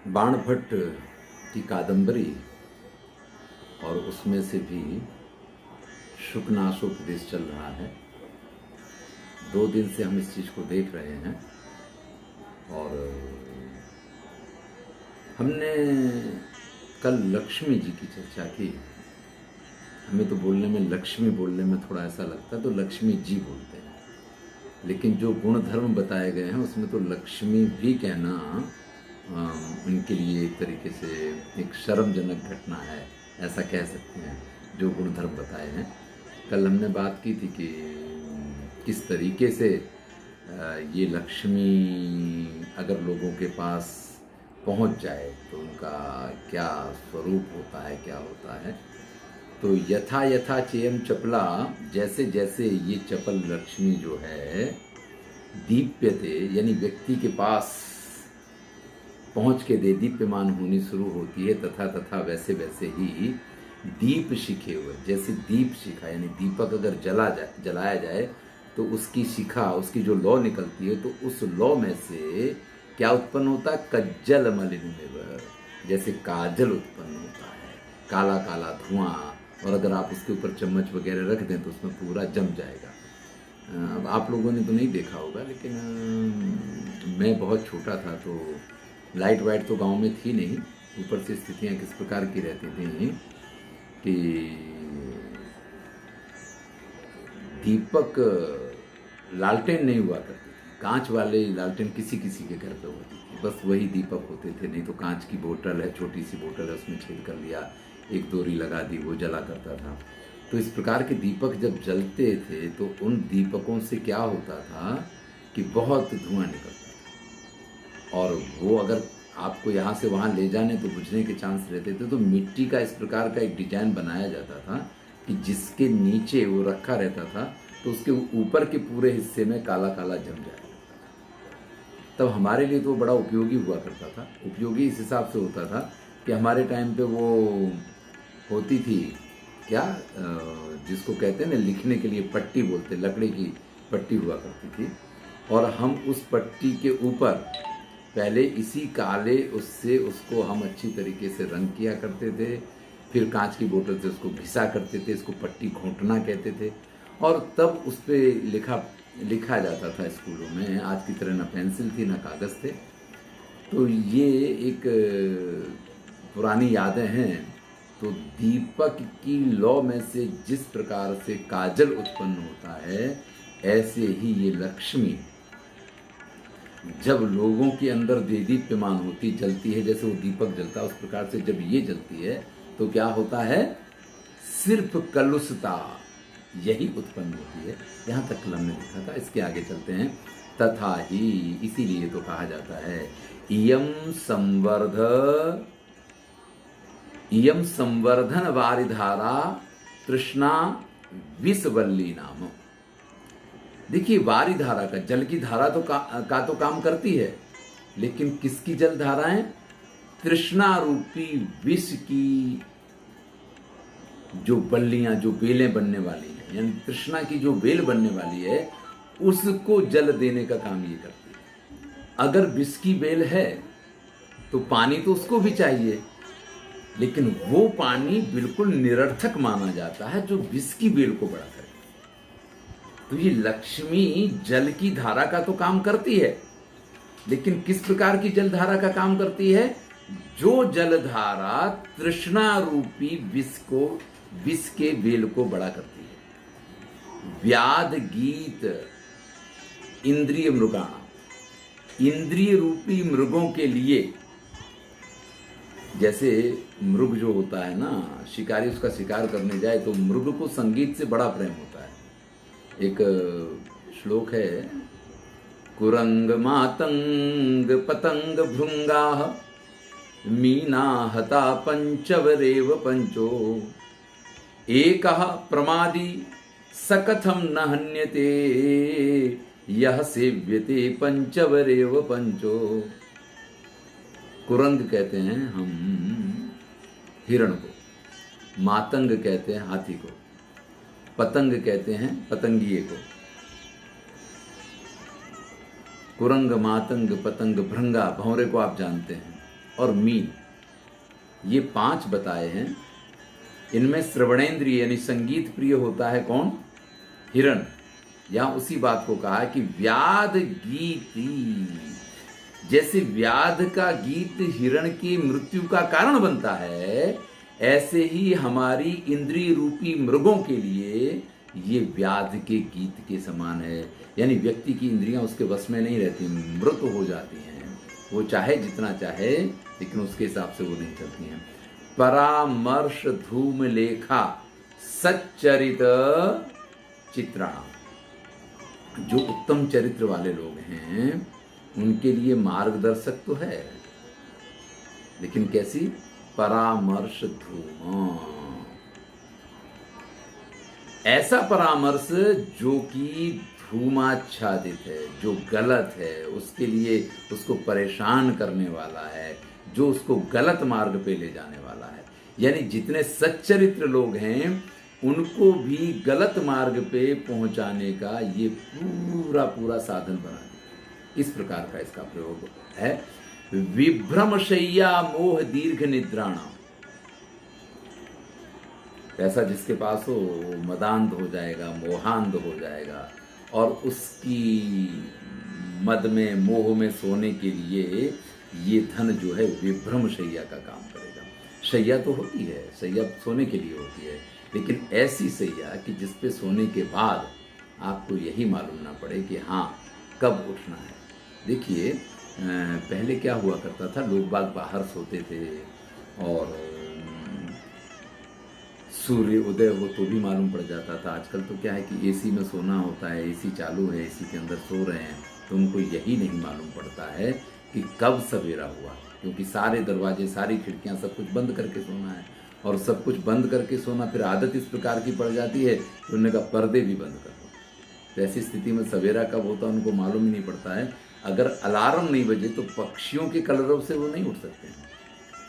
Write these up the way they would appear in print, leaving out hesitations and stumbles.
बाणभट्ट की कादंबरी और उसमें से भी शुकनाशोपदेश चल रहा है। 2 दिन से हम इस चीज़ को देख रहे हैं और हमने कल लक्ष्मी जी की चर्चा की। हमें तो बोलने में लक्ष्मी बोलने में थोड़ा ऐसा लगता है तो लक्ष्मी जी बोलते हैं, लेकिन जो गुण धर्म बताए गए हैं उसमें तो लक्ष्मी भी कहना उनके लिए एक तरीके से एक शर्मजनक घटना है, ऐसा कह सकते हैं। जो गुण धर्म बताए हैं, कल हमने बात की थी कि किस तरीके से ये लक्ष्मी अगर लोगों के पास पहुंच जाए तो उनका क्या स्वरूप होता है, क्या होता है। तो यथा यथा चेयम चपला, जैसे जैसे ये चपल लक्ष्मी जो है दीप्यते यानी व्यक्ति के पास पहुंच के दे दीप्यमान होनी शुरू होती है, तथा तथा वैसे वैसे ही दीप शिखे हुए, जैसे दीप शिखा यानी दीपक अगर जलाया जाए तो उसकी शिखा, उसकी जो लौ निकलती है तो उस लौ में से क्या उत्पन्न होता है, कज्जल मलिन, जैसे काजल उत्पन्न होता है, काला काला धुआं। और अगर आप उसके ऊपर चम्मच वगैरह रख दें तो उसमें पूरा जम जाएगा। अब आप लोगों ने तो नहीं देखा होगा, लेकिन मैं बहुत छोटा था तो लाइट वाइट तो गांव में थी नहीं। ऊपर से स्थितियाँ किस प्रकार की रहती थी कि दीपक लालटेन नहीं हुआ करती थी, कांच वाले लालटेन किसी किसी के घर पे होती थी, बस वही दीपक होते थे। नहीं तो कांच की बोतल है, छोटी सी बोतल है, उसमें छेद कर लिया, एक डोरी लगा दी, वो जला करता था। तो इस प्रकार के दीपक जब जलते थे तो उन दीपकों से क्या होता था कि बहुत धुआं निकलता था, और वो अगर आपको यहाँ से वहाँ ले जाने तो बुझने के चांस रहते थे। तो मिट्टी का इस प्रकार का एक डिजाइन बनाया जाता था कि जिसके नीचे वो रखा रहता था तो उसके ऊपर के पूरे हिस्से में काला काला जम जाएगा। तब हमारे लिए तो बड़ा उपयोगी हुआ करता था। उपयोगी इस हिसाब से होता था कि हमारे टाइम पे वो होती थी क्या, जिसको कहते हैं ना लिखने के लिए पट्टी बोलते, लकड़ी की पट्टी हुआ करती थी, और हम उस पट्टी के ऊपर पहले इसी काले उससे उसको हम अच्छी तरीके से रंग किया करते थे। फिर कांच की बोतल से उसको घिसा करते थे, इसको पट्टी घोंटना कहते थे, और तब उस पर लिखा जाता था स्कूलों में। आज की तरह ना पेंसिल थी ना कागज़ थे। तो ये एक पुरानी यादें हैं। तो दीपक की लौ में से जिस प्रकार से काजल उत्पन्न होता है, ऐसे ही ये लक्ष्मी जब लोगों के अंदर दीप्यमान होती, जलती है, जैसे वो दीपक जलता है उस प्रकार से जब ये जलती है तो क्या होता है, सिर्फ कलुषता यही उत्पन्न होती है। यहाँ तक कलम ने लिखा था। इसके आगे चलते हैं। तथा ही, इसीलिए तो कहा जाता है इयम संवर्धन वारिधारा तृष्णा विषवल्ली नाम। देखिए, वारी धारा का, जल की धारा तो का तो काम करती है, लेकिन किसकी जल धाराएं, तृष्णा रूपी विष की जो बल्लियां, जो बेलें बनने वाली हैं, यानी तृष्णा की जो बेल बनने वाली है उसको जल देने का काम ये करती है। अगर विष की बेल है तो पानी तो उसको भी चाहिए, लेकिन वो पानी बिल्कुल निरर्थक माना जाता है जो विष की बेल को बड़ा करे। तो ये लक्ष्मी जल की धारा का तो काम करती है, लेकिन किस प्रकार की जल धारा का काम करती है, जो जल धारा तृष्णा रूपी विष के बेल को बड़ा करती है। व्याध गीत इंद्रिय मृगाणाम, इंद्रिय रूपी मृगों के लिए, जैसे मृग जो होता है ना, शिकारी उसका शिकार करने जाए तो मृग को संगीत से बड़ा प्रेम होता है। एक श्लोक है, कुरंग मातंग पतंग भृंगाः मीना हता पंचवरेव पंचो एकः प्रमादी सकथम न हन्यते यह सेव्यते पंचवरेव पंचो। कुरंग कहते हैं हम हिरण को, मातंग कहते हैं हाथी को, पतंग कहते हैं पतंगिए को। कुरंग, मातंग, पतंग, भृंगा, भंवरे को आप जानते हैं, और मीन, ये 5 बताए हैं। इनमें श्रवणेंद्रिय यानी संगीत प्रिय होता है कौन? हिरण। यहां उसी बात को कहा कि व्याध गीति, जैसे व्याध का गीत हिरण की मृत्यु का कारण बनता है, ऐसे ही हमारी इंद्रिय रूपी मृगों के लिए ये व्याध के गीत के समान है। यानी व्यक्ति की इंद्रियां उसके वश में नहीं रहती, मृत हो जाती हैं। वो चाहे जितना चाहे, लेकिन उसके हिसाब से वो नहीं चलती हैं। परामर्श धूम लेखा सच्चरित चित्रा, जो उत्तम चरित्र वाले लोग हैं उनके लिए मार्गदर्शक तो है, लेकिन कैसी? परामर्श धूम, ऐसा परामर्श जो कि धूमाच्छादित है, जो गलत है, उसके लिए उसको परेशान करने वाला है, जो उसको गलत मार्ग पे ले जाने वाला है। यानी जितने सच्चरित्र लोग हैं उनको भी गलत मार्ग पे पहुंचाने का ये पूरा पूरा साधन बना दिया। इस प्रकार का इसका प्रयोग है। विभ्रमशय्या मोह दीर्घ निद्राणाम, ऐसा जिसके पास हो वो मदांध हो जाएगा, मोहांध हो जाएगा, और उसकी मद में मोह में सोने के लिए ये धन जो है विभ्रम शैया का काम करेगा। शैया तो होती है, शैया सोने के लिए होती है, लेकिन ऐसी शैया कि जिस पे सोने के बाद आपको यही मालूम ना पड़े कि हाँ कब उठना है। देखिए पहले क्या हुआ करता था, लोग बाग बाहर सोते थे और सूर्य उदय हो तो भी मालूम पड़ जाता था। आजकल तो क्या है कि एसी में सोना होता है, एसी चालू है, एसी के अंदर सो रहे हैं, तो उनको यही नहीं मालूम पड़ता है कि कब सवेरा हुआ, क्योंकि सारे दरवाजे, सारी खिड़कियां, सब कुछ बंद करके सोना है। और सब कुछ बंद करके सोना, फिर आदत इस प्रकार की पड़ जाती है कि उन्होंने कहा पर्दे भी बंद कर दो। तो ऐसी स्थिति में सवेरा कब होता है उनको मालूम ही नहीं पड़ता है। अगर अलार्म नहीं बजे तो पक्षियों के कलरव से वो नहीं उठ सकते हैं।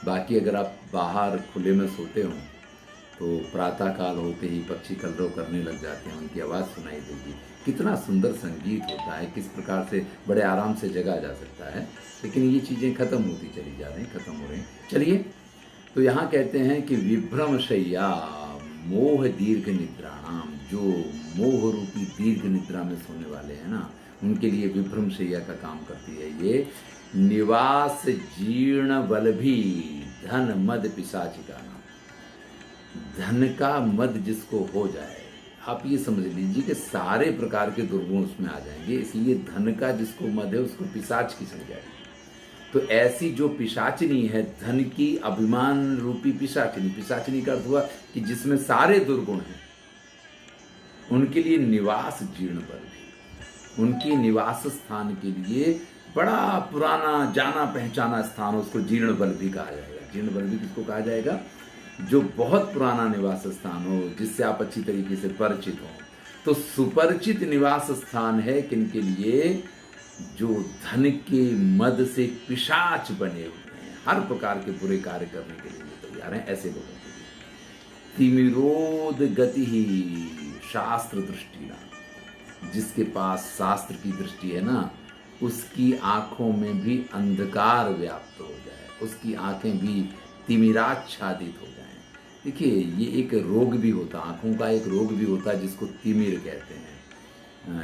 बाकी अगर आप बाहर खुले में सोते हो तो प्रातः काल होते ही पक्षी कलरव करने लग जाते हैं, उनकी आवाज़ सुनाई देगी। कितना सुंदर संगीत होता है, किस प्रकार से बड़े आराम से जगा जा सकता है। लेकिन ये चीज़ें खत्म होती चली जा रही, खत्म हो रही। चलिए, तो यहाँ कहते हैं कि विभ्रम शैया मोह दीर्घ निद्राणाम, जो मोह रूपी दीर्घ निद्रा में सोने वाले हैं ना, उनके लिए विभ्रम शैया का काम करती है ये। निवास जीर्ण बल भी धन मद पिशाचिका नाम, धन का मद जिसको हो जाए, आप ये समझ लीजिए कि सारे प्रकार के दुर्गुण उसमें आ जाएंगे। इसलिए धन का जिसको मद है उसको पिशाच की समझाएगी। तो ऐसी जो पिशाचिनी है, धन की अभिमान रूपी पिशाचिनी, पिशाचिनी का अर्थ हुआ कि जिसमें सारे दुर्गुण हैं, उनके लिए निवास जीर्ण बल भी, उनकी निवास स्थान के लिए बड़ा पुराना जाना पहचाना स्थान, उसको जीर्ण बल भी कहा जाएगा। जीर्ण बल भी किसको कहा जाएगा? जो बहुत पुराना निवास स्थान हो, जिससे आप अच्छी तरीके से परिचित हो। तो सुपरिचित निवास स्थान है किनके लिए? जो धन के मद से पिशाच बने हुए हैं, हर प्रकार के बुरे कार्य करने के लिए तैयार हैं, ऐसे लोगों के लिए। तिमिरोद गति ही शास्त्र दृष्टि ना, जिसके पास शास्त्र की दृष्टि है ना, उसकी आंखों में भी अंधकार व्याप्त हो जाए, उसकी आंखें भी तिमिराच्छादित हो जाए। देखिए, ये एक रोग भी होता है, आंखों का एक रोग भी होता है जिसको तिमिर कहते हैं।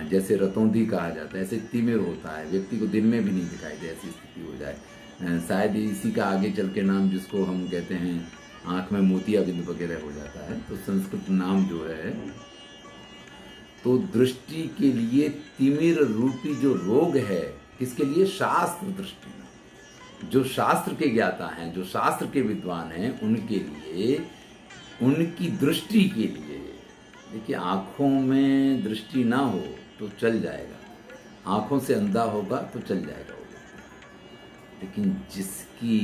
जैसे रतौंधी कहा जाता है, ऐसे तिमिर होता है, व्यक्ति को दिन में भी नहीं दिखाई दे, ऐसी स्थिति हो जाए। शायद इसी का आगे चल के नाम जिसको हम कहते हैं आंख में मोतियाबिंद वगैरह हो जाता है, तो संस्कृत नाम जो है, तो दृष्टि के लिए तिमिर रूपी जो रोग है, किसके लिए? शास्त्र दृष्टि। जो शास्त्र के ज्ञाता हैं, जो शास्त्र के विद्वान हैं, उनके लिए, उनकी दृष्टि के लिए। देखिए, आँखों में दृष्टि ना हो तो चल जाएगा, आँखों से अंधा होगा तो चल जाएगा वो, लेकिन जिसकी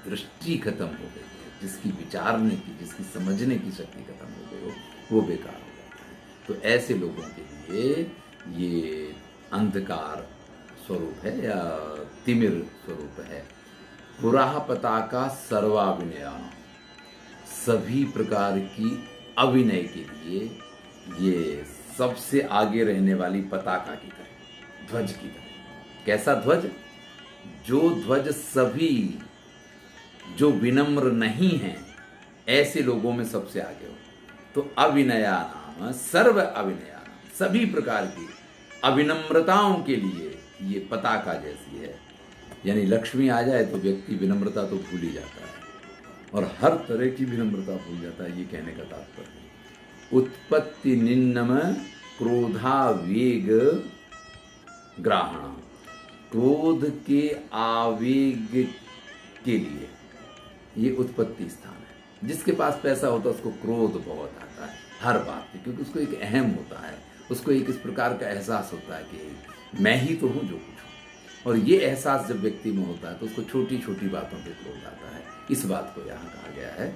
दृष्टि खत्म हो गई है, जिसकी विचारने की, जिसकी समझने की शक्ति खत्म हो गई हो, वो बेकार हो जाता है। तो ऐसे लोगों के लिए ये अंधकार स्वरूप है या तिमिर स्वरूप है। पुराह पताका सर्वाभिनयान, सभी प्रकार की अभिनय के लिए ये सबसे आगे रहने वाली पताका की तरह, ध्वज की तरह। कैसा ध्वज? जो ध्वज सभी जो विनम्र नहीं हैं ऐसे लोगों में सबसे आगे हो। तो अविनया नाम सर्व अविनया नाम, सभी प्रकार की अविनम्रताओं के लिए ये पताका जैसी है। यानी लक्ष्मी आ जाए तो व्यक्ति विनम्रता तो भूल ही जाता है और हर तरह की विनम्रता भूल जाता है, ये कहने का तात्पर्य। उत्पत्ति निन्नम क्रोधावेग ग्राहण, क्रोध के आवेग के लिए ये उत्पत्ति स्थान है। जिसके पास पैसा होता है उसको क्रोध बहुत आता है हर बात पे, क्योंकि उसको एक अहम होता है, उसको एक इस प्रकार का एहसास होता है कि मैं ही तो हूँ जो कुछ हूँ। और ये एहसास जब व्यक्ति में होता है तो उसको छोटी छोटी बातों पे क्रोध आता है। इस बात को यहाँ कहा गया है।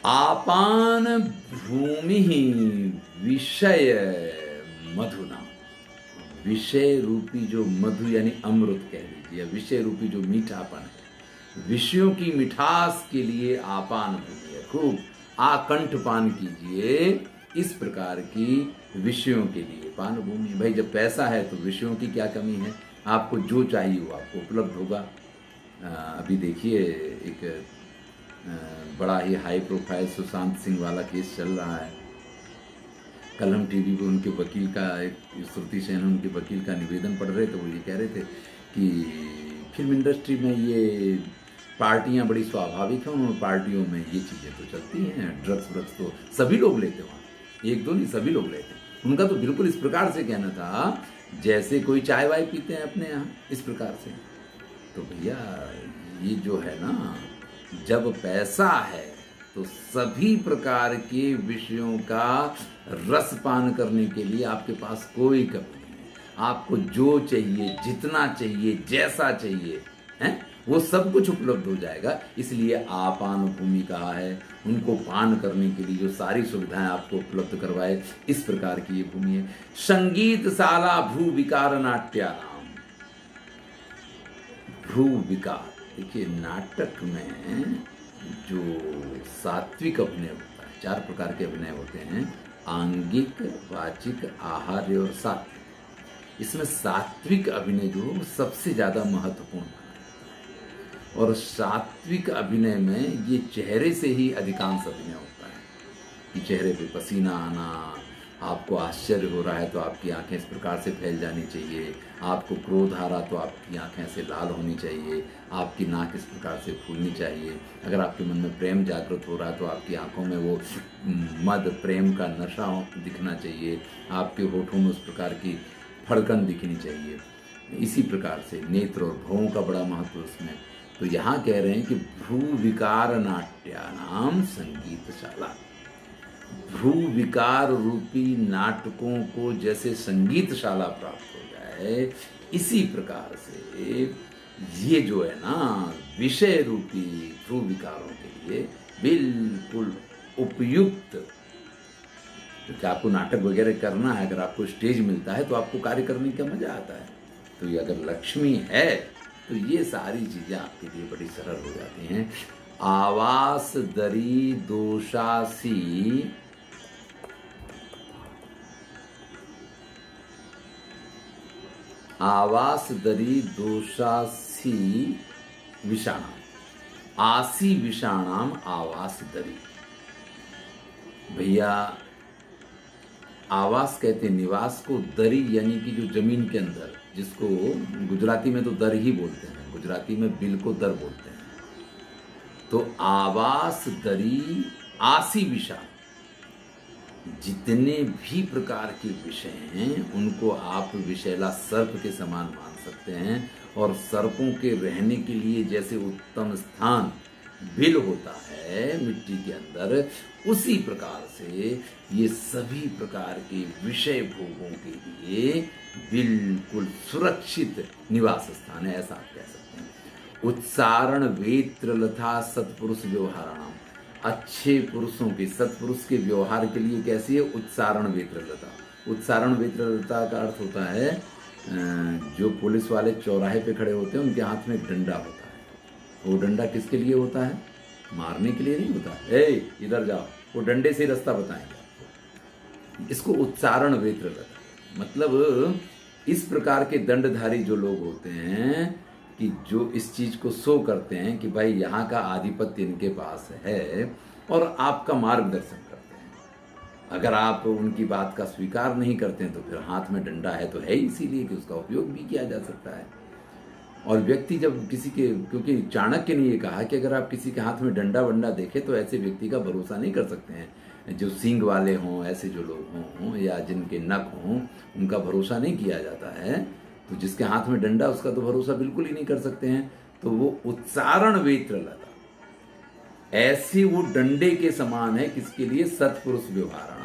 आपान भूमि विषय मधुना, विषय रूपी जो मधु यानी अमृत कह लीजिए, विषय रूपी जो मीठापन है, विषयों की मिठास के लिए आपान भूमि है। खूब आकंठ पान कीजिए इस प्रकार की विषयों के लिए पान भूमि। भाई जब पैसा है तो विषयों की क्या कमी है, आपको जो चाहिए वो आपको उपलब्ध होगा। अभी देखिए एक बड़ा ही हाई प्रोफाइल सुशांत सिंह वाला केस चल रहा है। कल हम टीवी पे उनके वकील का, एक श्रुति सेन उनके वकील का निवेदन पढ़ रहे थे। वो ये कह रहे थे कि फिल्म इंडस्ट्री में ये पार्टियां बड़ी स्वाभाविक हैं, उन पार्टियों में ये चीज़ें तो चलती हैं, ड्रग्स व्रग्स तो सभी लोग लेते वहाँ, एक दो नहीं सभी लोग लेते। उनका तो बिल्कुल इस प्रकार से कहना था जैसे कोई चाय वाय पीते हैं अपने यहाँ, इस प्रकार से। तो भैया ये जो है ना, जब पैसा है तो सभी प्रकार के विषयों का रसपान करने के लिए आपके पास कोई कमी नहीं है। आपको जो चाहिए, जितना चाहिए, जैसा चाहिए है, वो सब कुछ उपलब्ध हो जाएगा। इसलिए आपान भूमि कहा है। उनको पान करने के लिए जो सारी सुविधाएं आपको उपलब्ध करवाए, इस प्रकार की ये भूमि है। संगीत शाला भ्रू विकार नाट्यानाम, भ्रू विकार। देखिए नाटक में जो सात्विक अभिनय होता है, 4 प्रकार के अभिनय होते हैं, आंगिक, वाचिक, आहार्य और सात्विक। इसमें सात्विक अभिनय जो है वो सबसे ज्यादा महत्वपूर्ण माना जाता है। और सात्विक अभिनय में ये चेहरे से ही अधिकांश अभिनय होता है कि चेहरे पे पसीना आना, आपको आश्चर्य हो रहा है तो आपकी आंखें इस प्रकार से फैल जानी चाहिए, आपको क्रोध आ रहा तो आपकी आंखें ऐसे लाल होनी चाहिए, आपकी नाक इस प्रकार से फूलनी चाहिए, अगर आपके मन में प्रेम जागृत हो रहा है तो आपकी आंखों में वो मद प्रेम का नशा दिखना चाहिए, आपके होठों में उस प्रकार की फड़कन दिखनी चाहिए। इसी प्रकार से नेत्र और भवों का बड़ा महत्व उसमें। तो यहाँ कह रहे हैं कि भ्रू विकार नाट्यानाम संगीतशाला, भ्रू विकार रूपी नाटकों को जैसे संगीतशाला प्राप्त हो जाए, इसी प्रकार से ये जो है ना विषय रूपी भ्रू विकारों के लिए बिल्कुल उपयुक्त। क्योंकि आपको नाटक वगैरह करना है, अगर आपको स्टेज मिलता है तो आपको कार्य करने का मजा आता है। तो ये अगर लक्ष्मी है तो ये सारी चीजें आपके लिए बड़ी सरल हो जाती हैं। आवास दरी दोषासी, आवास दरी दोषासी विषाणाम, आसी विषाणाम आवास दरी। भैया आवास कहते निवास को, दरी यानी कि जो जमीन के अंदर, जिसको गुजराती में तो दर ही बोलते हैं, गुजराती में बिल को दर बोलते हैं। तो आवास दरी आसी विषा, जितने भी प्रकार के विषय हैं उनको आप विषैला सर्प के समान मान सकते हैं। और सर्पों के रहने के लिए जैसे उत्तम स्थान बिल होता है मिट्टी के अंदर, उसी प्रकार से ये सभी प्रकार के विषय भोगों के लिए बिल्कुल सुरक्षित निवास स्थान है, ऐसा आप कह सकते हैं। उत्सारण वेत्र लथा सत्पुरुष व्यवहाराणाम, अच्छे पुरुषों के, सत्पुरुष के व्यवहार के लिए कैसी है, उत्सारण वेत्रलता। उत्सारण वेत्रलता का अर्थ होता है जो पुलिस वाले चौराहे पे खड़े होते हैं उनके हाथ में एक डंडा होता है। वो डंडा किसके लिए होता है, मारने के लिए नहीं होता। ए इधर जाओ, वो डंडे से रास्ता बताएंगे आपको। इसको उत्सारण वेत्रलता, मतलब इस प्रकार के दंडधारी जो लोग होते हैं कि जो इस चीज़ को शो करते हैं कि भाई यहाँ का आधिपत्य इनके पास है और आपका मार्गदर्शन करते हैं। अगर आप उनकी बात का स्वीकार नहीं करते हैं तो फिर हाथ में डंडा है तो है ही इसीलिए कि उसका उपयोग भी किया जा सकता है। और व्यक्ति जब किसी के, क्योंकि चाणक्य ने ये कहा कि अगर आप किसी के हाथ में डंडा वंडा देखें तो ऐसे व्यक्ति का भरोसा नहीं कर सकते हैं। जो सींग वाले हों, ऐसे जो लोग हों या जिनके नख हों, उनका भरोसा नहीं किया जाता है। तो जिसके हाथ में डंडा उसका तो भरोसा बिल्कुल ही नहीं कर सकते हैं। तो वो उच्चारण वेत्र लता, ऐसे वो डंडे के समान है किसके लिए? सत्पुरुष व्यवहार,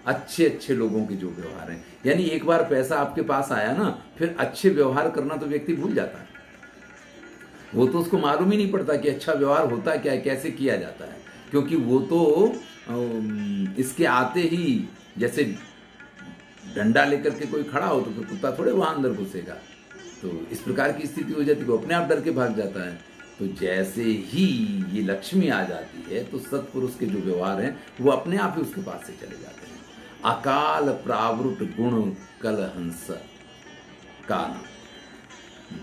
अच्छे अच्छे लोगों के जो व्यवहार हैं। यानी एक बार पैसा आपके पास आया ना, फिर अच्छे व्यवहार करना तो व्यक्ति भूल जाता है। वो तो उसको मालूम ही नहीं पड़ता कि अच्छा व्यवहार होता क्या है, कैसे किया जाता है, क्योंकि वो तो इसके आते ही, जैसे डंडा लेकर के कोई खड़ा हो तो फिर कुत्ता थोड़े वहां अंदर घुसेगा। तो इस प्रकार की स्थिति हो जाती है, वो अपने आप डर के भाग जाता है। तो जैसे ही ये लक्ष्मी आ जाती है तो सत्पुरुष के जो व्यवहार हैं वो अपने आप ही उसके पास से चले जाते हैं। अकाल प्रावृत गुण कलहंस का नाम,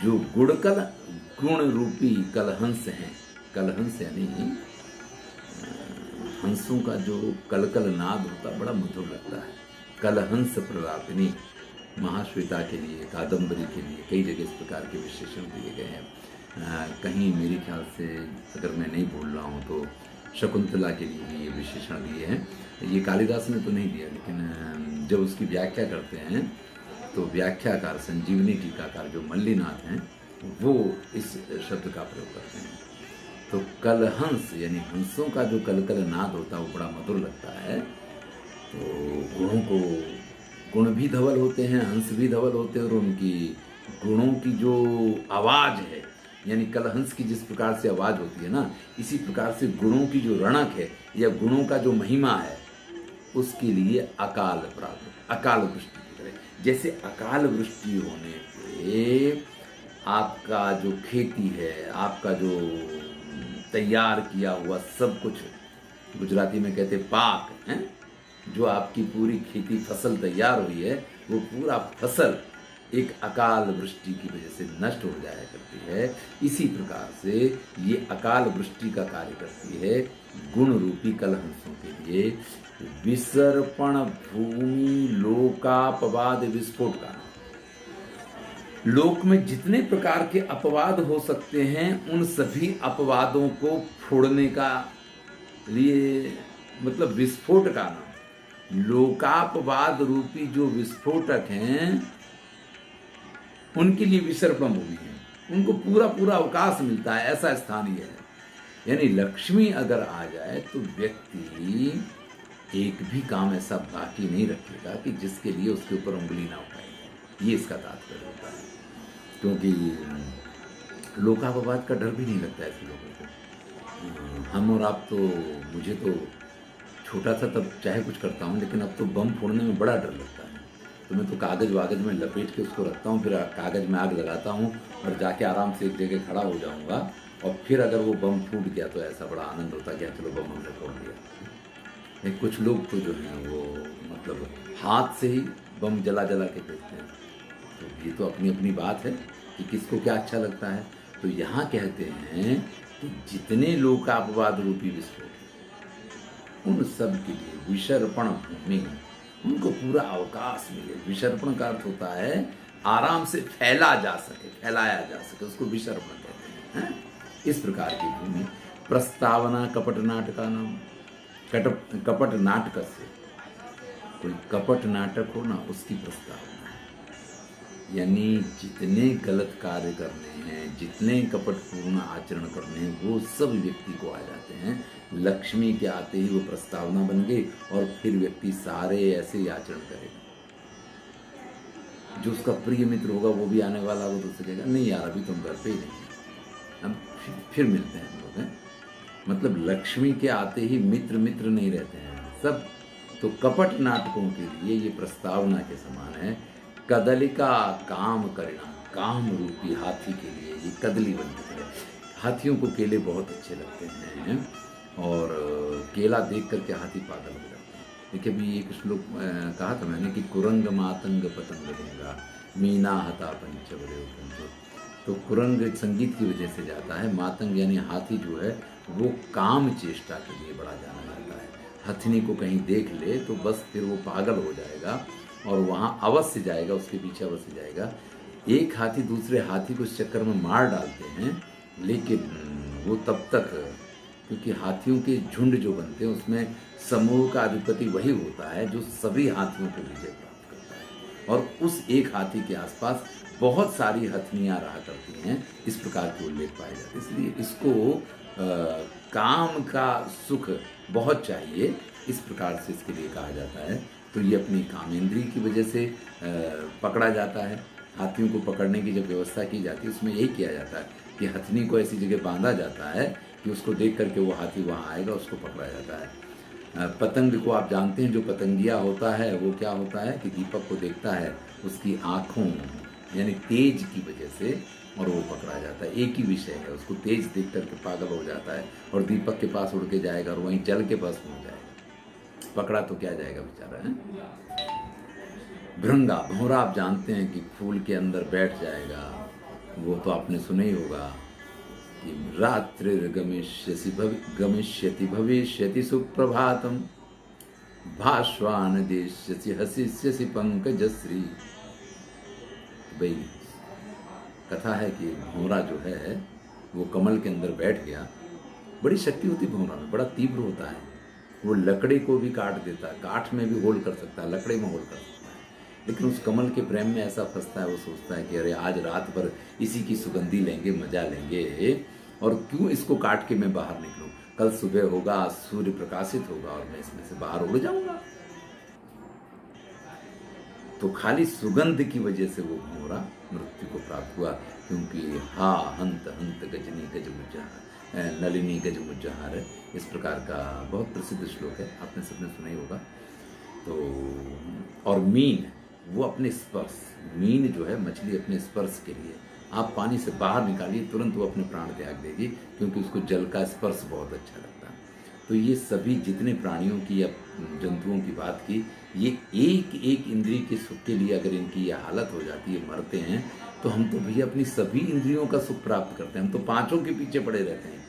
जो गुण रूपी कलहंस हैं। कलहंस यानी हंसों का जो कलकल नाद होता बड़ा मधुर लगता है। कलहंस प्रलापिनी, महाश्वेता के लिए, कादम्बरी के लिए कई जगह इस प्रकार के विशेषण दिए गए हैं। कहीं मेरे ख्याल से, अगर मैं नहीं भूल रहा हूँ तो शकुंतला के लिए भी ये विशेषण दिए हैं। ये कालिदास ने तो नहीं दिया, लेकिन जब उसकी व्याख्या करते हैं तो व्याख्याकार, संजीवनी टीकाकार जो मल्लीनाथ हैं, वो इस शब्द का प्रयोग करते हैं। तो कलहंस यानी हंसों का जो कलकल नाद होता है वो बड़ा मधुर लगता है। तो गुण भी धवल होते हैं, हंस भी धवल होते हैं, और उनकी गुणों की जो आवाज़ है, यानी कलहंस की जिस प्रकार से आवाज़ होती है ना, इसी प्रकार से गुणों की जो रणक है या गुणों का जो महिमा है, उसके लिए अकाल प्राप्त, अकाल वृष्टि की तरह। जैसे अकाल वृष्टि होने पे आपका जो खेती है, आपका जो तैयार किया हुआ सब कुछ, गुजराती में कहते पाक है, जो आपकी पूरी खेती फसल तैयार हुई है, वो पूरा फसल एक अकाल वृष्टि की वजह से नष्ट हो जाया करती है। इसी प्रकार से ये अकाल वृष्टि का कार्य करती है गुण रूपी कलहंसों के लिए। विसर्पण भूमि लोकापवाद विस्फोट का, लोक में जितने प्रकार के अपवाद हो सकते हैं उन सभी अपवादों को फोड़ने का लिए, मतलब विस्फोट का नाम, लोकापवाद रूपी जो विस्फोटक हैं उनके लिए विसर्पण भूमि है, उनको पूरा पूरा अवकाश मिलता है, ऐसा स्थान ये है। यानी लक्ष्मी अगर आ जाए तो व्यक्ति एक भी काम ऐसा बाकी नहीं रखेगा कि जिसके लिए उसके ऊपर उंगली ना उठाएगी। ये इसका तात्पर्य होता है, क्योंकि लोकापवाद का डर भी नहीं लगता ऐसे लोगों को। हम और आप तो, मुझे तो छोटा सा तब चाहे कुछ करता हूँ, लेकिन अब तो बम फोड़ने में बड़ा डर लगता है। तो मैं तो कागज़ वागज में लपेट के उसको रखता हूँ, फिर कागज़ में आग लगाता हूँ और जाके आराम से एक जगह खड़ा हो जाऊँगा, और फिर अगर वो बम फूट गया तो ऐसा बड़ा आनंद होता है कि चलो बम हमने फोड़ दिया। कुछ लोग तो जो हैं वो मतलब हाथ से ही बम जला जला के फेंकते हैं। तो ये तो अपनी अपनी बात है कि किसको क्या अच्छा लगता है। तो यहाँ कहते हैं कि जितने लोकापवाद रूपी विस्फोट, उन सब के लिए विसर्पण भूमि, उनको पूरा अवकाश मिले। विसर्पण का अर्थ होता है आराम से फैला जा सके, फैलाया जा सके, उसको विसर्पण कहते हैं। इस प्रकार की भूमि। प्रस्तावना कपट नाटका नाम, कपट नाटक से, कोई कपट नाटक हो ना, उसकी प्रस्तावना है। यानी जितने गलत कार्य करने हैं, जितने कपटपूर्ण आचरण करने हैं, वो सब व्यक्ति को आ जाते हैं। लक्ष्मी के आते ही वो प्रस्तावना बन गई और फिर व्यक्ति सारे ऐसे ही आचरण करेगा। जो उसका प्रिय मित्र होगा वो भी आने वाला, वो तो सोचेगा नहीं यार अभी तुम घर पे ही नहीं, हम फिर मिलते हैं हम लोग हैं। मतलब लक्ष्मी के आते ही मित्र मित्र नहीं रहते हैं सब। तो कपट नाटकों के लिए ये प्रस्तावना के समान है। कदलिका काम करना, काम रूपी हाथी के लिए ये कदली बनती है। हाथियों को केले बहुत अच्छे लगते हैं और केला देख करके हाथी पागल हो जाते हैं। देखिए अभी एक श्लोक कहा था मैंने कि कुरंग मातंग पतंग गंगा मीना हता पंचवरे पंचो। तो कुरंग एक संगीत की वजह से जाता है। मातंग यानी हाथी जो है वो काम चेष्टा के लिए बड़ा जाना जाता है। हथनी को कहीं देख ले तो बस फिर वो पागल हो जाएगा और वहाँ अवश्य जाएगा, उसके पीछे अवश्य जाएगा। एक हाथी दूसरे हाथी को इस चक्कर में मार डालते हैं, लेकिन वो तब तक, क्योंकि हाथियों के झुंड जो बनते हैं उसमें समूह का अधिपति वही होता है जो सभी हाथियों को विजय प्राप्त करता है, और उस एक हाथी के आसपास बहुत सारी हथनियाँ रहा करती हैं। इस प्रकार के उल्लेख पाए जाते हैं। इसलिए इसको काम का सुख बहुत चाहिए, इस प्रकार से इसके लिए कहा जाता है। तो ये अपनी कामेंद्री की वजह से पकड़ा जाता है। हाथियों को पकड़ने की जब व्यवस्था की जाती है उसमें यही किया जाता है कि हथनी को ऐसी जगह बांधा जाता है कि उसको देख करके वो हाथी वहाँ आएगा, उसको पकड़ा जाता है। पतंग को आप जानते हैं, जो पतंगिया होता है वो क्या होता है कि दीपक को देखता है, उसकी आँखों यानी तेज की वजह से, और वो पकड़ा जाता है। एक ही विषय है, उसको तेज देख करके पागल हो जाता है और दीपक के पास उड़ के जाएगा और वहीं जल के पास हो जाएगा। पकड़ा तो क्या जाएगा बेचारा है। भृंगा, भौरा आप जानते हैं कि फूल के अंदर बैठ जाएगा। वो तो आपने सुना ही होगा कि गमिष्यति भविष्यति सुप्रभातम भास्वान देश्यसि हसिष्यसि पंकजश्री। भाई कथा है कि भौरा जो है वो कमल के अंदर बैठ गया। बड़ी शक्ति होती भौरा में, बड़ा तीव्र होता है। वो लकड़ी को भी काट देता है, काठ में भी होल कर सकता है, लकड़ी में होल कर सकता है। लेकिन उस कमल के प्रेम में ऐसा फंसता है, वो सोचता है कि अरे आज रात भर इसी की सुगंधी लेंगे, मजा लेंगे, और क्यों इसको काट के मैं बाहर निकलूं। कल सुबह होगा, सूर्य प्रकाशित होगा और मैं इसमें से बाहर उड़ जाऊंगा। तो खाली सुगंध की वजह से वो भौरा मृत्यु को प्राप्त हुआ, क्योंकि हा हंत हंत गजनी गज मुज्जहार, नलिनी गज मुज्जहार, इस प्रकार का बहुत प्रसिद्ध श्लोक है, आपने सबने सुना ही होगा। तो और मीन, वो अपने स्पर्श, मीन जो है मछली अपने स्पर्श के लिए आप पानी से बाहर निकालिए, तुरंत वो अपने प्राण त्याग देगी, क्योंकि उसको जल का स्पर्श बहुत अच्छा लगता है। तो ये सभी जितने प्राणियों की या जंतुओं की बात की, ये एक एक इंद्रिय के सुख के लिए अगर इनकी ये हालत हो जाती है, मरते हैं, तो हम तो भैया अपनी सभी इंद्रियों का सुख प्राप्त करते हैं। हम तो पांचों के पीछे पड़े रहते हैं।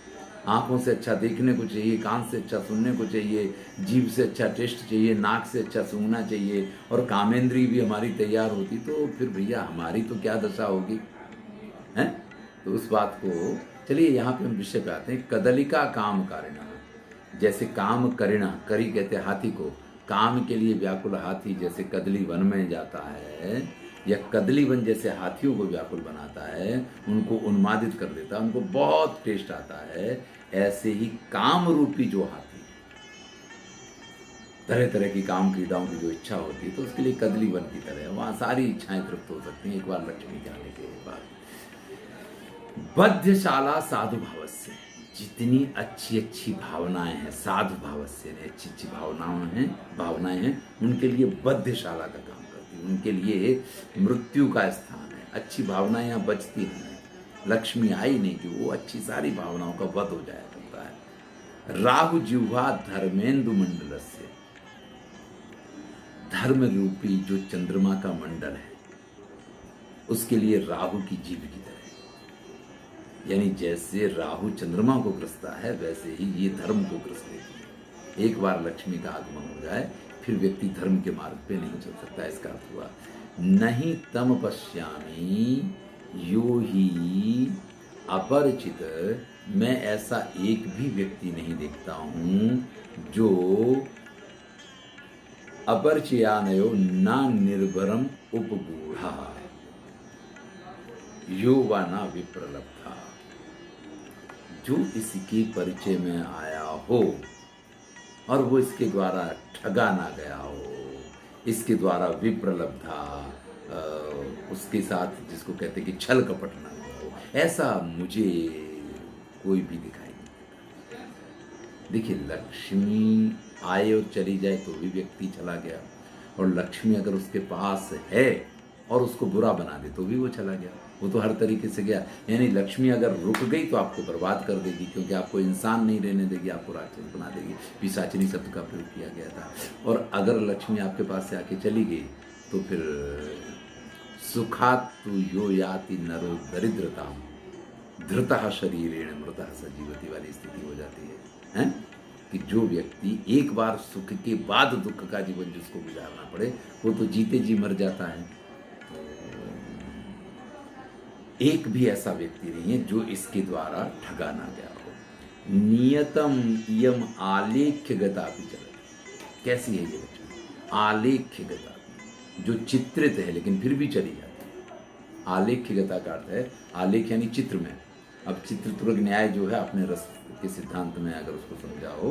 आँखों से अच्छा देखने को चाहिए, कान से अच्छा सुनने को चाहिए, जीभ से अच्छा टेस्ट चाहिए, नाक से अच्छा सूंघना चाहिए, और कामेंद्री भी हमारी तैयार होती तो फिर भैया हमारी तो क्या दशा होगी हैं। तो उस बात को, चलिए यहाँ पे हम विषय पे आते हैं। कदलिका काम कारिणा, जैसे काम करिणा, करी कहते हाथी को, काम के लिए व्याकुल हाथी जैसे कदली वन में जाता है, या कदली वन जैसे हाथियों को व्याकुल बनाता है, उनको उन्मादित कर देता है, उनको बहुत टेस्ट आता है, ऐसे ही काम रूपी जो हाथी, तरह तरह की काम क्रीडाओं की जो इच्छा होती है, तो उसके लिए कदली वन की तरह वहाँ सारी इच्छाएं तृप्त हो सकती हैं एक बार लक्ष्मी के आने के बाद। बद्धशाला साधु भावस्य, जितनी अच्छी अच्छी भावनाएं हैं, साधु भावस्य ने अच्छी अच्छी भावनाएं हैं, उनके लिए बद्धशाला का काम करती है, उनके लिए मृत्यु का स्थान है। अच्छी भावनाएं यहाँ बचती नहीं है, लक्ष्मी आई नहीं कि वो अच्छी सारी भावनाओं का वध हो जाया करता है। राहु जिह्वा धर्मेंदु मंडल से, धर्म रूपी जो चंद्रमा का मंडल है उसके लिए राहु की जीभ की तरह, यानी जैसे राहु चंद्रमा को ग्रसता है वैसे ही ये धर्म को ग्रस लेती है। एक बार लक्ष्मी का आगमन हो जाए फिर व्यक्ति धर्म के मार्ग पे नहीं चल सकता। इसका अर्थ हुआ नहीं तम पश्यामी यो ही अपरिचित, मैं ऐसा एक भी व्यक्ति नहीं देखता हूं जो अपरिचयानयो ना निर्भरम उपगूढ़ा यो वा ना विप्रलब्धा, जो इसके परिचय में आया हो और वो इसके द्वारा ठगा ना गया हो, इसके द्वारा विप्रलब्धा, उसके साथ जिसको कहते हैं कि छल कपट ना हो, ऐसा मुझे कोई भी दिखाई नहीं देता। देखिए लक्ष्मी आए और चली जाए तो भी व्यक्ति चला गया, और लक्ष्मी अगर उसके पास है और उसको बुरा बना दे तो भी वो चला गया, वो तो हर तरीके से गया। यानी लक्ष्मी अगर रुक गई तो आपको बर्बाद कर देगी, क्योंकि आपको इंसान नहीं रहने देगी, आपको राक्षस बना देगी। पिशाचिनी शब्द का प्रयोग किया गया था। और अगर लक्ष्मी आपके पास से आके चली गई तो फिर सुखात तु यो याति नरो दरिद्रता धृतः शरीरेण मृतः सजीवती वाली स्थिति हो जाती है? कि जो व्यक्ति एक बार सुख के बाद दुख का जीवन जिसको गुजारना पड़े वो तो जीते जी मर जाता है। तो एक भी ऐसा व्यक्ति नहीं है जो इसके द्वारा ठगा ना गया हो। नियतम इयम आलेख्य गता भी चलती। कैसी है ये लक्ष्मी? आलेख्य गता, जो चित्रित है लेकिन फिर भी चली जाती है। आलेख्य गता का अर्थ है, आलेख यानी चित्र में। अब चित्रतुरग न्याय जो है अपने रस के सिद्धांत में अगर उसको समझाओ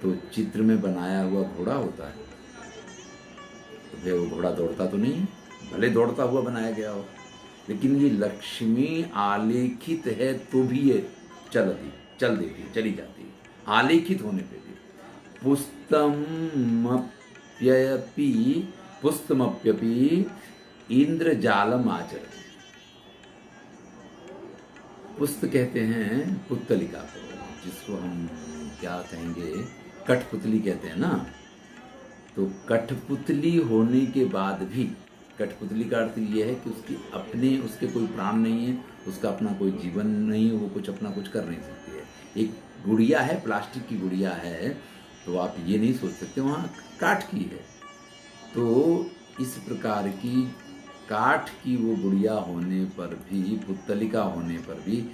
तो चित्र में बनाया हुआ घोड़ा होता है, तो फिर वो घोड़ा दौड़ता तो नहीं, भले दौड़ता हुआ बनाया गया हो, लेकिन ये लक्ष्मी आलेखित है तो भी ये चल देती है, चली जाती है, आलेखित होने पे भी। पुस्तमप्यपि इंद्रजालम आचरति। पुस्त कहते हैं पुतलिका को, जिसको हम क्या कहेंगे, कठपुतली कहते हैं ना। तो कठपुतली होने के बाद भी, कठपुतली का अर्थ ये है कि उसके कोई प्राण नहीं है, उसका अपना कोई जीवन नहीं है, वो कुछ अपना कुछ कर नहीं सकती है। एक गुड़िया है, प्लास्टिक की गुड़िया है, तो आप ये नहीं सोच सकते वहाँ काठ की है। तो इस प्रकार की काठ की वो गुड़िया होने पर भी, पुतलिका होने पर भी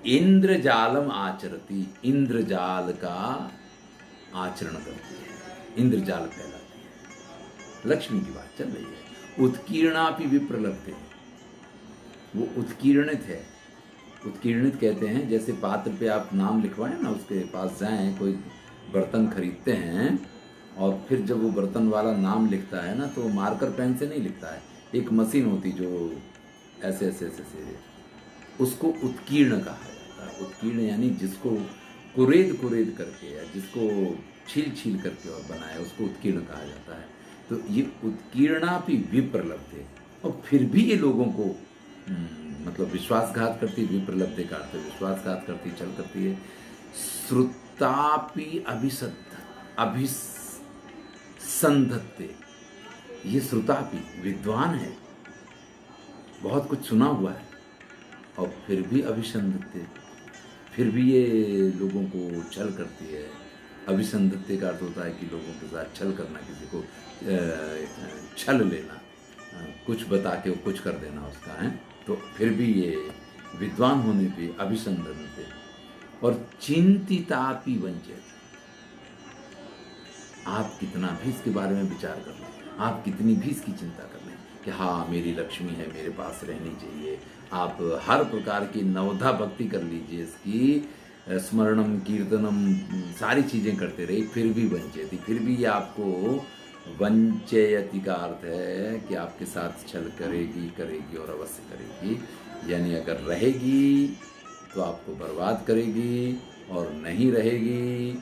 इंद्रजालम आचरती, इंद्रजाल का आचरण करती है, इंद्रजाल फैलाती है। लक्ष्मी की बात चल रही है। उत्कीर्णापि विप्रलब्धे, वो उत्कीर्णित है। उत्कीर्णित कहते हैं जैसे पात्र पे आप नाम लिखवाएं ना, उसके पास जाएं, कोई बर्तन खरीदते हैं और फिर जब वो बर्तन वाला नाम लिखता है ना तो मार्कर पेन से नहीं लिखता है, एक मशीन होती जो ऐसे ऐसे ऐसे से, उसको उत्कीर्ण कहा जाता है। उत्कीर्ण यानी जिसको कुरेद करके या जिसको छील करके और बनाया, उसको उत्कीर्ण कहा जाता है। तो ये उत्कीर्णापि विप्रलब्धे, और फिर भी ये लोगों को मतलब विश्वासघात करती, विप्रलब्धे का अर्थ विश्वासघात करती, छल करती है। श्रुतापि अभिसंधत्ते, ये श्रुतापि विद्वान है, बहुत कुछ सुना हुआ है, और फिर भी अभिसंधत्ते, फिर भी ये लोगों को छल करती है। अभिसंधत्ते का अर्थ होता है कि लोगों के साथ छल करना, किसी को छल लेना, कुछ बता के कुछ कर देना उसका है। तो फिर भी ये विद्वान होने पे अभिसंधत्ते। और चिंतितापि वंचित, आप कितना भी इसके बारे में विचार कर लें, आप कितनी भी इसकी चिंता कर लें कि हाँ मेरी लक्ष्मी है, मेरे पास रहनी चाहिए, आप हर प्रकार की नवधा भक्ति कर लीजिए, इसकी स्मरणम कीर्तनम सारी चीज़ें करते रहे, फिर भी वंचयति, फिर भी ये आपको वंचयति का अर्थ है कि आपके साथ छल करेगी और अवश्य करेगी। यानी अगर रहेगी तो आपको बर्बाद करेगी, और नहीं रहेगी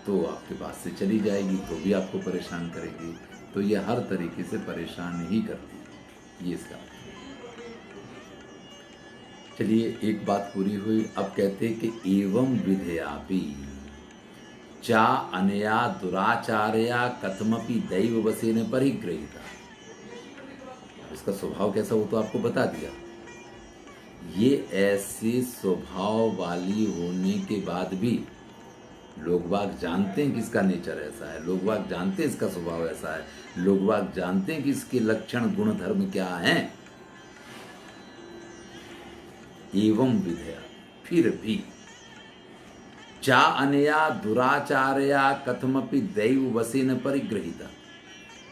तो आपके पास से चली जाएगी तो भी आपको परेशान करेगी। तो ये हर तरीके से परेशान ही करती है, ये इसका। चलिए एक बात पूरी हुई। अब कहते हैं कि एवं विधेयापि चा अनया दुराचार्या कथमपि दैव वसेन परिगृहीता। इसका स्वभाव कैसा हो तो आपको बता दिया। ये ऐसे स्वभाव वाली होने के बाद भी लोग बाग जानते हैं कि इसका नेचर ऐसा है, लोग बाग जानते हैं इसका स्वभाव ऐसा है, लोग बाग जानते हैं कि इसके लक्षण गुण धर्म क्या हैं। एवं विधेया, फिर भी चा अनया दुराचार्या कथमपि दैव वसेन परिगृहीता,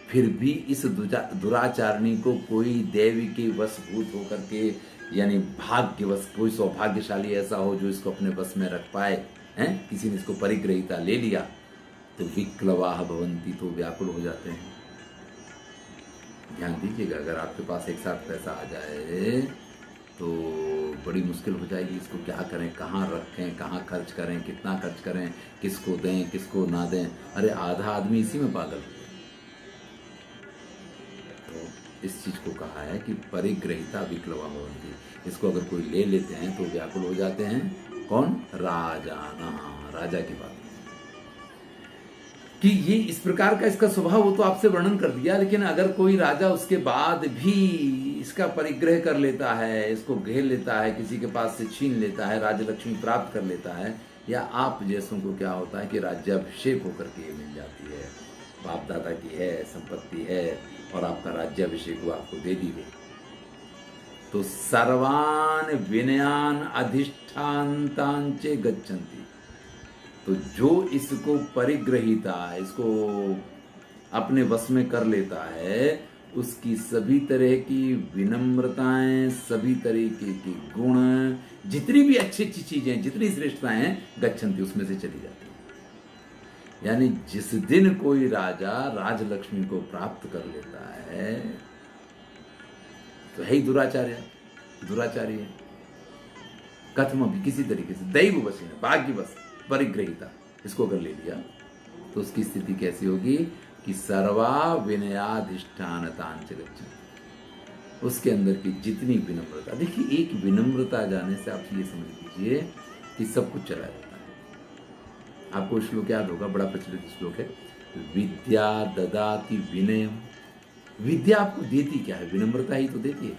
फिर भी इस दुराचारणी को कोई देव के वशभूत होकर के, यानी भाग्यवश, कोई सौभाग्यशाली ऐसा हो जो इसको अपने वश में रख पाए, हैं, किसी ने इसको परिग्रहिता ले लिया तो विक्लवाह भवंती, तो व्याकुल हो जाते हैं। ध्यान दीजिएगा, अगर आपके पास एक साथ पैसा आ जाए तो बड़ी मुश्किल हो जाएगी, इसको क्या करें, कहाँ रखें, कहाँ खर्च करें, कितना खर्च करें, किसको दें, किसको ना दें। अरे आधा आदमी इसी में पागल है। तो इस चीज़ को कहा है कि परिग्रहिता विक्लवा भवंती, इसको अगर कोई ले लेते हैं तो व्याकुल हो जाते हैं। कौन? राजाना, राजा की बात कि ये इस प्रकार का इसका स्वभाव, वो तो आपसे वर्णन कर दिया। लेकिन अगर कोई राजा उसके बाद भी इसका परिग्रह कर लेता है, इसको घेर लेता है, किसी के पास से छीन लेता है, राज्यलक्ष्मी प्राप्त कर लेता है, या आप जैसों को क्या होता है कि राज्याभिषेक होकर के ये मिल जाती है, बाप दादा की है, संपत्ति है और आपका राज्याभिषेक वो आपको दे दी गई, तो सर्वान विनयान अधिष्ठान्तांचे गच्छन्ति। तो जो इसको परिग्रहिता, इसको अपने वश में कर लेता है, उसकी सभी तरह की विनम्रताएं, सभी तरीके के गुण, जितनी भी अच्छी अच्छी चीजें, जितनी श्रेष्ठताएं हैं, गच्छन्ति, उसमें से चली जाती है। यानी जिस दिन कोई राजा राजलक्ष्मी को प्राप्त कर लेता है तो है ही दुराचार्य है। कथम भी किसी तरीके से दैव वश, भाग्य वश परिग्रहिता इसको अगर ले लिया तो उसकी स्थिति कैसी होगी कि सर्वा विनयाधिष्ठानतांच गच्छन्ति। उसके अंदर की जितनी विनम्रता, देखिए एक विनम्रता जाने से आप ये समझ लीजिए कि सब कुछ चला जाता है। आपको श्लोक याद होगा, बड़ा प्रचलित श्लोक है, विद्या ददाति विनयम। विद्या आपको देती क्या है? विनम्रता ही तो देती है।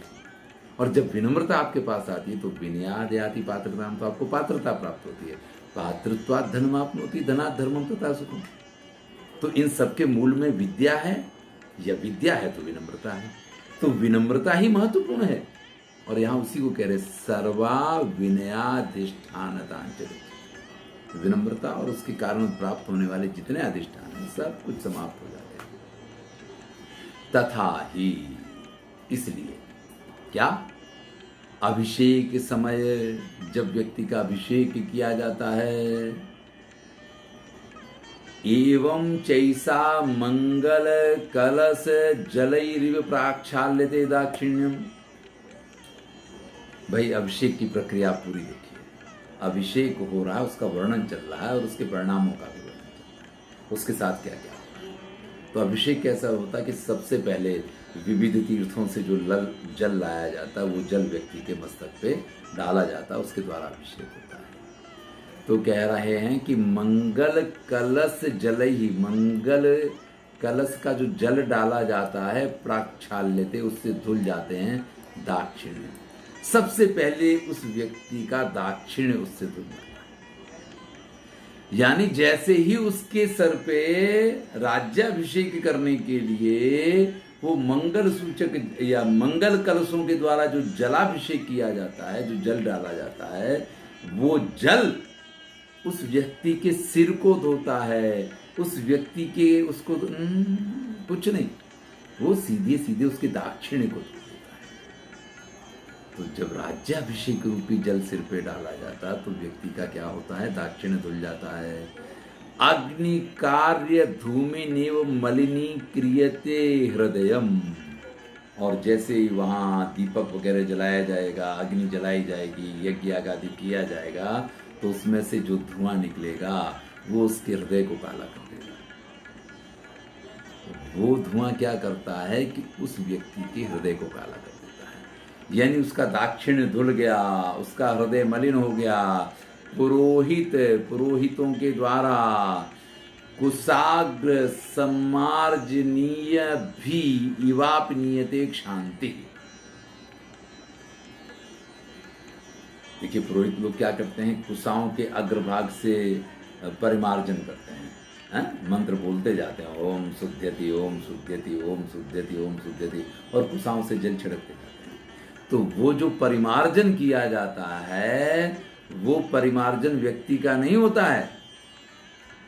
और जब विनम्रता आपके पास आती है तो विनयाद याति पात्रता, तो आपको पात्रता प्राप्त होती है। पात्रत्वात् धनमाप्नोति, धनात् धर्मम तथा सुखम। तो इन सबके मूल में विद्या है, या विद्या है तो विनम्रता है। तो विनम्रता ही महत्वपूर्ण है। और यहां उसी को कह रहे सर्वा विनयाधिष्ठानतांच। विनम्रता और उसके कारण प्राप्त होने वाले जितने अधिष्ठान हैं सब कुछ समाप्त हो जाते हैं। तथा ही, इसलिए क्या, अभिषेक समय जब व्यक्ति का अभिषेक किया जाता है, एवं चैसा मंगल कलश जलैरिव प्राक्षाल्यते दाक्षिण्यम। भाई अभिषेक की प्रक्रिया पूरी देखिए, अभिषेक हो रहा है, उसका वर्णन चल रहा है और उसके परिणामों का भी वर्णन चल रहा है, उसके साथ क्या क्या होता है। तो अभिषेक कैसा होता है कि सबसे पहले विविध तीर्थों से जो जल लाया जाता है वो जल व्यक्ति के मस्तक पे डाला जाता है, उसके द्वारा अभिषेक होता है। तो कह रहे हैं कि मंगल कलश जल ही, मंगल कलश का जो जल डाला जाता है प्राक्षाल्यते, उससे धुल जाते हैं दाक्षिण्य। सबसे पहले उस व्यक्ति का दाक्षिण्य उससे धुल जाता है। यानी जैसे ही उसके सर पे राज्याभिषेक करने के लिए वो मंगल सूचक या मंगल कलशों के द्वारा जो जलाभिषेक किया जाता है, जो जल डाला जाता है, वो जल उस व्यक्ति के सिर को धोता है, उस व्यक्ति के उसको कुछ नहीं, वो सीधे सीधे उसके दाक्षिण्य को धो देता है। तो जब राज्याभिषेक रूपी जल सिर पे डाला जाता है तो व्यक्ति का क्या होता है, दाक्षिण्य धुल जाता है। अग्नि कार्य धूमिनेव मलिनी क्रियते हृदयम। और जैसे ही वहां दीपक वगैरह जलाया जाएगा, अग्नि जलाई जाएगी, यज्ञ आदि किया जाएगा, तो उसमें से जो धुआं निकलेगा वो उसके हृदय को काला कर देगा। वो धुआं क्या करता है कि उस व्यक्ति के हृदय को काला कर देता है। यानी उसका दाक्षिण्य धुल गया, उसका हृदय मलिन हो गया। पुरोहितों के द्वारा कुशाग्र सम्मार्जनीय भी इवापनीयते क्षांति। देखिए पुरोहित लोग क्या करते हैं, कुशाओं के अग्रभाग से परिमार्जन करते हैं, मंत्र बोलते जाते हैं, ओम शुद्ध्यति ओम शुद्ध्यति ओम शुद्ध्यति ओम शुद्ध्यति, और कुशाओं से जल छिड़कते जाते हैं। तो वो जो परिमार्जन किया जाता है वो परिमार्जन व्यक्ति का नहीं होता है,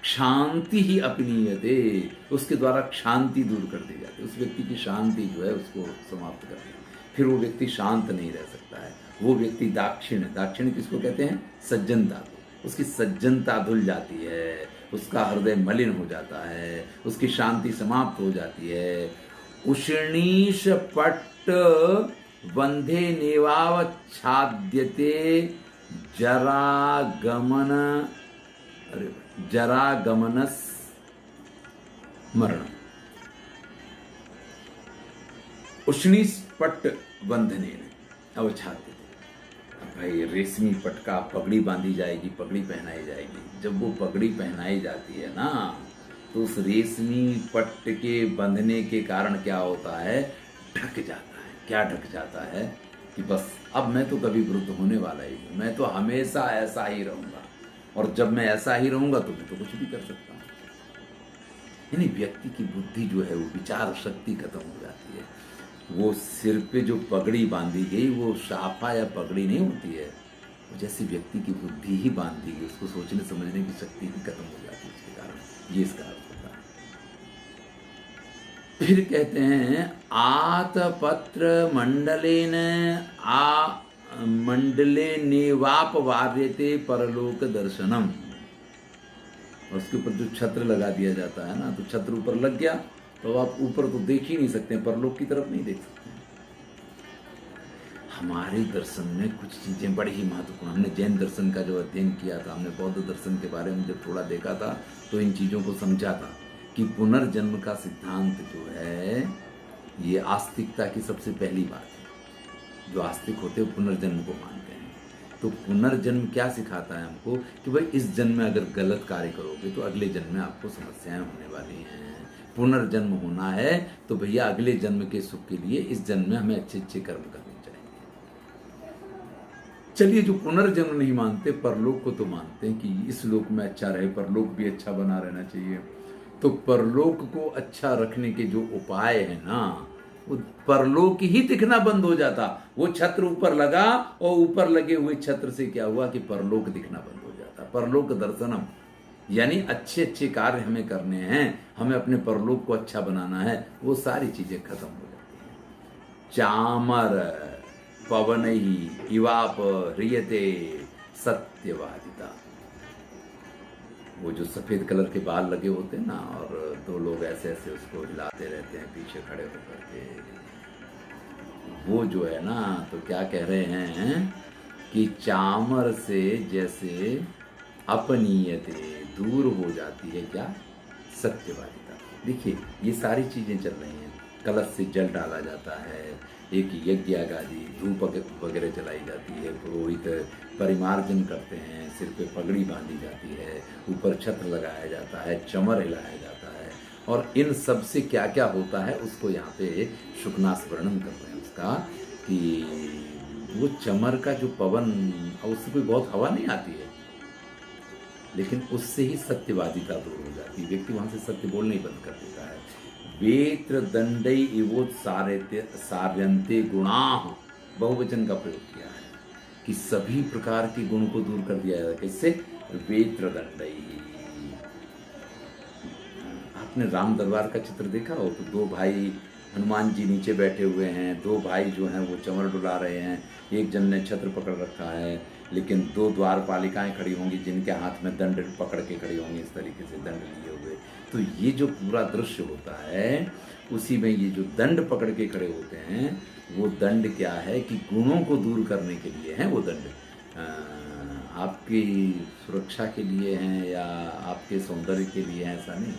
शांति ही अपनीयते, उसके द्वारा शांति दूर कर दी जाती है। उस व्यक्ति की शांति जो है उसको समाप्त कर दी, फिर वो व्यक्ति शांत नहीं रह सकता है। वो व्यक्ति दाक्षिण्य किसको कहते हैं, सज्जनता। उसकी सज्जनता धुल जाती है, उसका हृदय मलिन हो जाता है, उसकी शांति समाप्त हो जाती है। उष्णीश पट्ट बंधे नेवावच्छाद्यते जरागमनस मरण। उष्णीश पट्ट बंधने अवच्छाद्यते। भाई रेशमी पटका पगड़ी बांधी जाएगी, पगड़ी पहनाई जाएगी। जब वो पगड़ी पहनाई जाती है ना, तो उस रेशमी पट्ट के बंधने के कारण क्या होता है, ढक जाता है। क्या ढक जाता है कि बस अब मैं तो कभी वृद्ध होने वाला ही हूँ, मैं तो हमेशा ऐसा ही रहूंगा, और जब मैं ऐसा ही रहूंगा तो मैं तो कुछ भी कर सकता हूँ। यानी व्यक्ति की बुद्धि जो है वो विचार शक्ति खत्म हो जाती है। वो सिर पे जो पगड़ी बांधी गई वो साफा या पगड़ी नहीं होती है, वो जैसे व्यक्ति की बुद्धि ही बांधी गई, उसको सोचने समझने की शक्ति ही खत्म हो जाती है उसके कारण, ये इसका अर्थ होता है। फिर कहते हैं आतपत्र मंडलेन आ मंडले नेवाप वार्यते परलोक दर्शनम। और उसके ऊपर जो छत्र लगा दिया जाता है ना, तो छत्र ऊपर लग गया तो आप ऊपर तो देख ही नहीं सकते, परलोक की तरफ नहीं देख सकते। हमारे दर्शन में कुछ चीजें बड़ी ही महत्वपूर्ण, हमने जैन दर्शन का जो अध्ययन किया था, हमने बौद्ध दर्शन के बारे में जब थोड़ा देखा था तो इन चीजों को समझा था कि पुनर्जन्म का सिद्धांत जो है ये आस्तिकता की सबसे पहली बात है। जो आस्तिक होते हैं पुनर्जन्म को मानते हैं। तो पुनर्जन्म क्या सिखाता है हमको कि भाई इस जन्म में अगर गलत कार्य करोगे तो अगले जन्म में आपको समस्याएं होने वाली हैं। पुनर्जन्म होना है तो भैया अगले जन्म के सुख के लिए इस जन्म में हमें अच्छे अच्छे कर्म करने चाहिए। चलिए, जो पुनर्जन्म नहीं मानते परलोक को तो मानते हैं कि इस लोक में अच्छा रहे, परलोक भी अच्छा बना रहना चाहिए। तो परलोक को अच्छा रखने के जो उपाय है ना, वो परलोक ही दिखना बंद हो जाता। वो छत्र ऊपर लगा और ऊपर लगे हुए छत्र से क्या हुआ कि परलोक दिखना बंद हो जाता। परलोक दर्शनम यानी अच्छे अच्छे कार्य हमें करने हैं, हमें अपने परलोक को अच्छा बनाना है, वो सारी चीजें खत्म हो जाती हैं। चामर पवन ही इवाप रियते सत्यवादिता। वो जो सफेद कलर के बाल लगे होते हैं ना, और दो लोग ऐसे ऐसे उसको हिलाते रहते हैं पीछे खड़े होकर के, वो जो है ना, तो क्या कह रहे हैं कि चामर से जैसे अपनीयते दूर हो जाती है क्या, सत्यवादिता। देखिए ये सारी चीजें चल रही हैं। कलश से जल डाला जाता है, एक यज्ञ आदि धूप वगैरह जलाई जाती है, पुरोहित परिमार्जन करते हैं, सिर पे पगड़ी बांधी जाती है, ऊपर छत्र लगाया जाता है, चमर हिलाया जाता है, और इन सब से क्या क्या होता है उसको यहाँ पे शुकनास वर्णन कर रहे हैं उसका, कि वो चमर का जो पवन, उससे कोई बहुत हवा नहीं आती है, लेकिन उससे ही सत्यवादिता दूर हो जाती है। व्यक्ति वहां से सत्य बोलना ही बंद कर देता है। वेत्र दंडई इवोत सार्यन्ते गुणाः, बहुवचन का प्रयोग किया है कि सभी प्रकार के गुण को दूर कर दिया जाता है। किससे? वेत्र दंडई। आपने राम दरबार का चित्र देखा हो तो दो भाई, हनुमान जी नीचे बैठे हुए हैं, दो भाई जो हैं वो चमर डुला रहे हैं, एक जन ने छत्र पकड़ रखा है, लेकिन दो द्वारपालिकाएं खड़ी होंगी जिनके हाथ में दंड पकड़ के खड़ी होंगी, इस तरीके से दंड लिए हुए। तो ये जो पूरा दृश्य होता है उसी में ये जो दंड पकड़ के खड़े होते हैं, वो दंड क्या है कि गुणों को दूर करने के लिए हैं। वो दंड आपकी सुरक्षा के लिए हैं या आपके सौंदर्य के लिए हैं, ऐसा नहीं,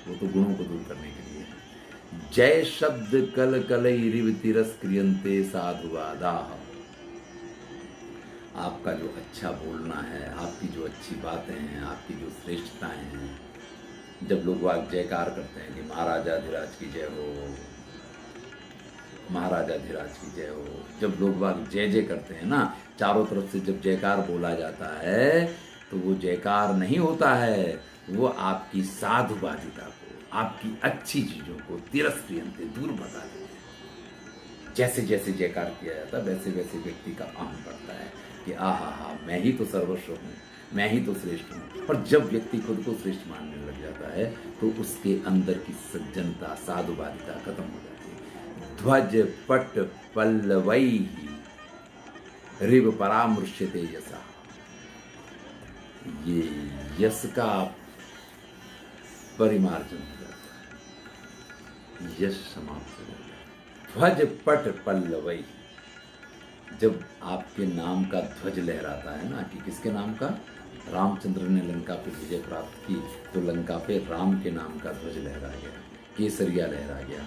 वो तो गुणों को दूर करने के लिए है। जय शब्द कल कलैरिव तिरस्क्रियन्ते साधुवादा। आपका जो अच्छा बोलना है, आपकी जो अच्छी बातें हैं, आपकी जो श्रेष्ठताएं हैं, जब लोग वाक जयकार करते हैं कि महाराजाधिराज की जय हो, महाराजाधिराज की जय हो, जब लोग वाक जय जय करते हैं ना, चारों तरफ से जब जयकार बोला जाता है तो वो जयकार नहीं होता है, वो आपकी साधुवादिता को, आपकी अच्छी चीजों को तिरस्क्रियन्ते दूर भगा देते हैं। जैसे जैसे जयकार किया जाता है वैसे वैसे व्यक्ति का अहम बढ़ता है कि आहा, मैं ही तो सर्वस्व हूँ, मैं ही तो श्रेष्ठ हूँ। और जब व्यक्ति खुद को श्रेष्ठ मानने लग जाता है तो उसके अंदर की सज्जनता, साधुवादिता खत्म हो जाती है। ध्वज पट पल्लवई रिव परामृश्यते यसा। ये यश का परिमार्जन हो जाता है, यश समाप्त हो जाता है। ध्वज पट पल्लवई, जब आपके नाम का ध्वज लहराता है ना, कि किसके नाम का, रामचंद्र ने लंका पे विजय प्राप्त की तो लंका पे राम के नाम का ध्वज लहरा गया, केसरिया लहरा गया।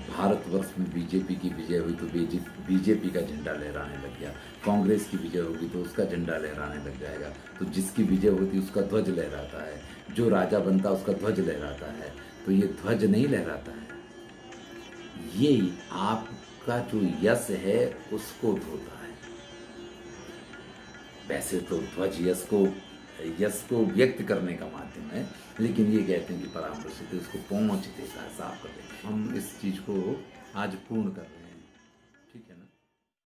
भारतवर्ष में बीजेपी की विजय हुई तो बीजेपी का झंडा लहराने लग गया। कांग्रेस की विजय होगी तो उसका झंडा लहराने लग जाएगा। तो जिसकी विजय होती उसका ध्वज लहराता है, जो राजा बनता उसका ध्वज लहराता है। तो ये ध्वज नहीं लहराता है, ये आप का जो यश है उसको धोता है। वैसे तो ध्वज यश को व्यक्त करने का माध्यम है, लेकिन ये कहते हैं कि परामर्शित उसको पहुंच देता है, साफ कर देता है। हम इस चीज को आज पूर्ण कर रहे हैं।